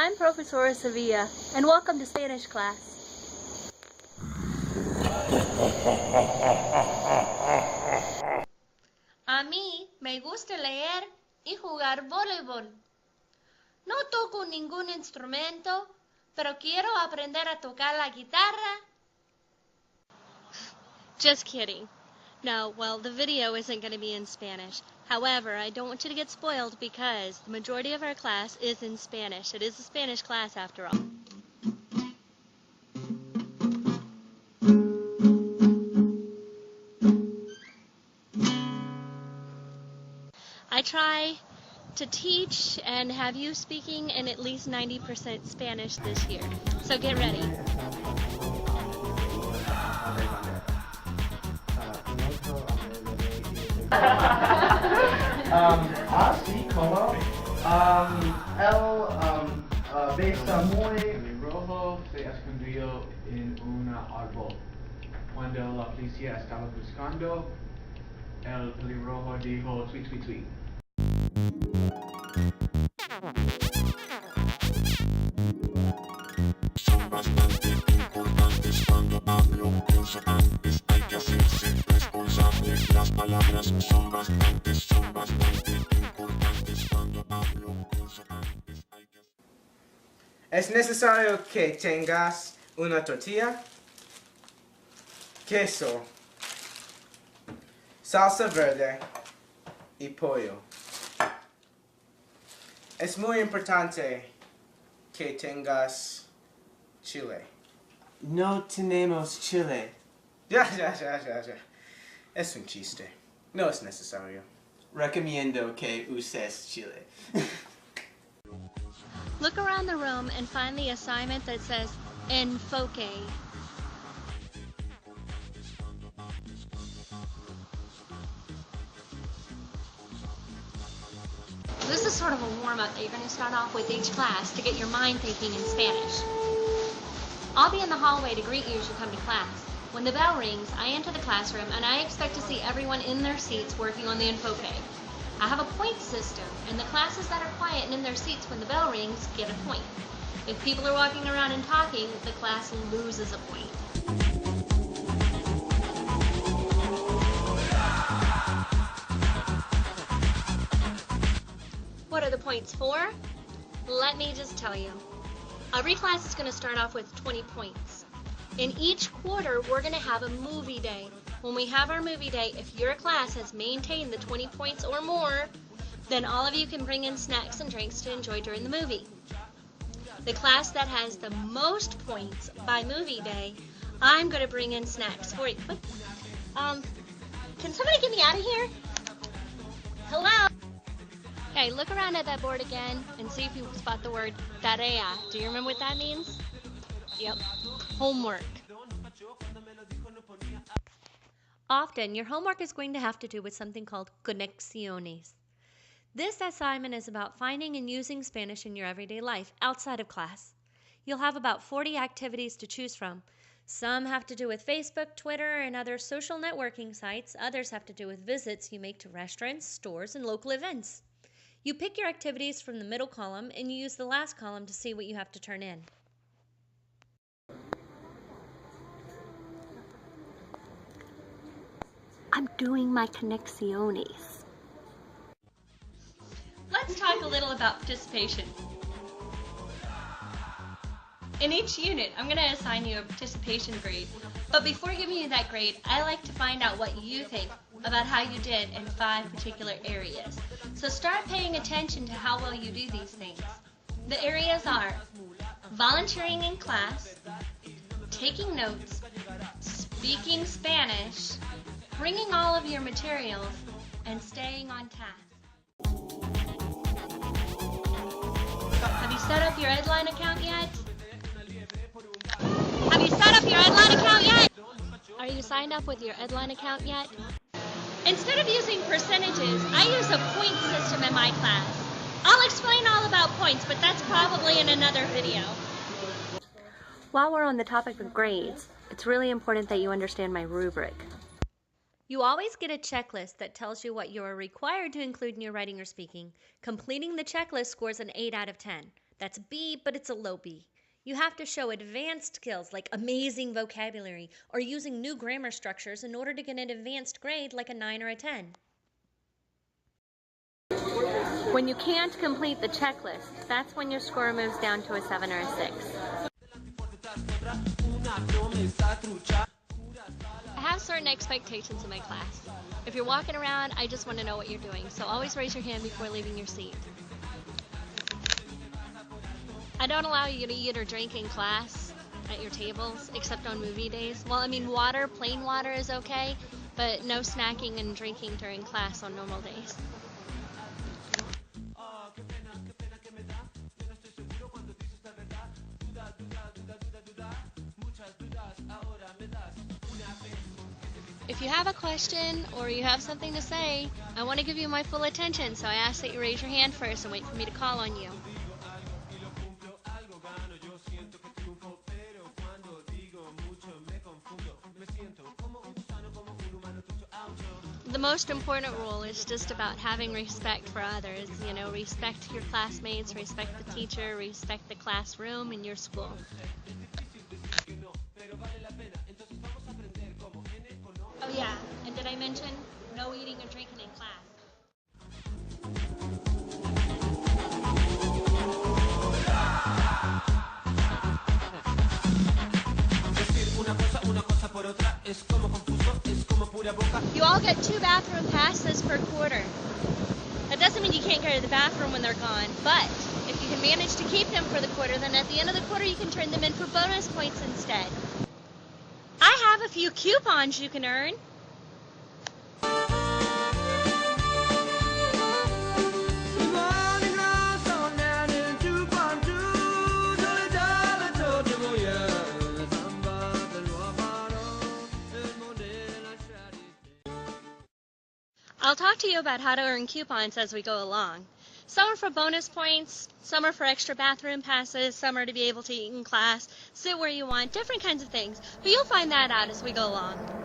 I'm Profesora Sevilla, and welcome to Spanish class. A mí me gusta leer y jugar voleibol. No toco ningún instrumento, pero quiero aprender a tocar la guitarra. Just kidding. No, well, the video isn't going to be in Spanish. However, I don't want you to get spoiled because the majority of our class is in Spanish. It is a Spanish class after all. I try to teach and have you speaking in at least 90% Spanish this year. So get ready. Así como el besa muy rojo se escondió en un árbol. Cuando la policía estaba buscando, el pelirrojo dijo tweet tweet tweet. Son bastante importantes cuando hablo en segundos. Hay que hacerse responsable. Las palabras son bastante importantes cuando hablo en segundos. Es necesario que tengas una tortilla, queso, salsa verde y pollo. Es muy importante que tengas chile. No tenemos chile. Ya. Es un chiste. No es necesario. Recomiendo que uses chile. Look around the room and find the assignment that says enfoque. This is sort of a warm-up that you're going to start off with each class to get your mind thinking in Spanish. I'll be in the hallway to greet you as you come to class. When the bell rings, I enter the classroom and I expect to see everyone in their seats working on the enfoque. I have a point system, and the classes that are quiet and in their seats when the bell rings get a point. If people are walking around and talking, the class loses a point. What are the points for? Let me just tell you. Every class is going to start off with 20 points. In each quarter, we're going to have a movie day. When we have our movie day, if your class has maintained the 20 points or more, then all of you can bring in snacks and drinks to enjoy during the movie. The class that has the most points by movie day, I'm going to bring in snacks for you. Can somebody get me out of here? Hello? Okay, look around at that board again and see if you spot the word tarea. Do you remember what that means? Yep, homework. Often, your homework is going to have to do with something called conexiones. This assignment is about finding and using Spanish in your everyday life outside of class. You'll have about 40 activities to choose from. Some have to do with Facebook, Twitter, and other social networking sites. Others have to do with visits you make to restaurants, stores, and local events. You pick your activities from the middle column, and you use the last column to see what you have to turn in. I'm doing my conexiones. Let's talk a little about participation. In each unit, I'm going to assign you a participation grade. But before giving you that grade, I like to find out what you think about how you did in 5 particular areas. So start paying attention to how well you do these things. The areas are volunteering in class, taking notes, speaking Spanish, bringing all of your materials, and staying on task. Have you set up your Edline account yet? Have you set up your Edline account yet? Are you signed up with your Edline account yet? Instead of using percentages, I use a point system in my class. I'll explain all about points, but that's probably in another video. While we're on the topic of grades, it's really important that you understand my rubric. You always get a checklist that tells you what you are required to include in your writing or speaking. Completing the checklist scores an 8 out of 10. That's B, but it's a low B. You have to show advanced skills like amazing vocabulary or using new grammar structures in order to get an advanced grade like a 9 or a 10. When you can't complete the checklist, that's when your score moves down to a 7 or a 6. I have certain expectations in my class. If you're walking around, I just want to know what you're doing, so always raise your hand before leaving your seat. I don't allow you to eat or drink in class at your tables, except on movie days. Well, I mean, water, plain water is okay, but no snacking and drinking during class on normal days. If you have a question or you have something to say, I want to give you my full attention, so I ask that you raise your hand first and wait for me to call on you. The most important rule is just about having respect for others. You know, respect your classmates, respect the teacher, respect the classroom in your school. Oh yeah, and did I mention no eating or drinking in class? You all get 2 bathroom passes per quarter. That doesn't mean you can't go to the bathroom when they're gone, but if you can manage to keep them for the quarter, then at the end of the quarter you can turn them in for bonus points instead. I have a few coupons you can earn. I'll talk to you about how to earn coupons as we go along. Some are for bonus points, some are for extra bathroom passes, some are to be able to eat in class, sit where you want, different kinds of things. But you'll find that out as we go along.